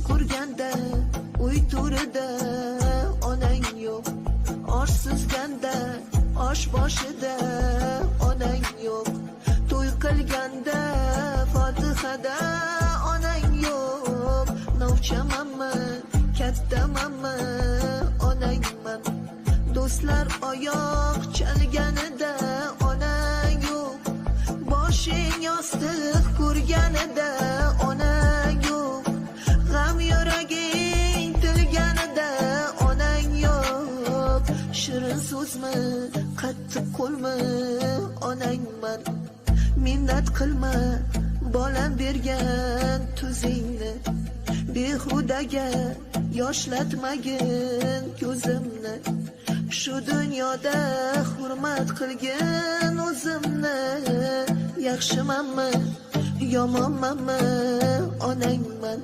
qurganda uy to'rida onang yo'q, osh suzganda osh boshida onang yo'q, to'y qilganda fotihada onang yo'q. Novchamanmi, kattamanmi, onangman. Do'stlar oyoq chalganida onang yo'q, boshing yostiq ko'rganida onang yo'q, g'am yuraging tilganida onang yo'q. Shirin so'zmi, qattiq qo'lmi, onangman. Minnat qilma, bolam bergan tuzingni, behudaga yoshlatmagin ko'zimni. Shu dunyoda hurmat qilgin o'zimni. Yaxshimanmi, yomonmanmi, onangman.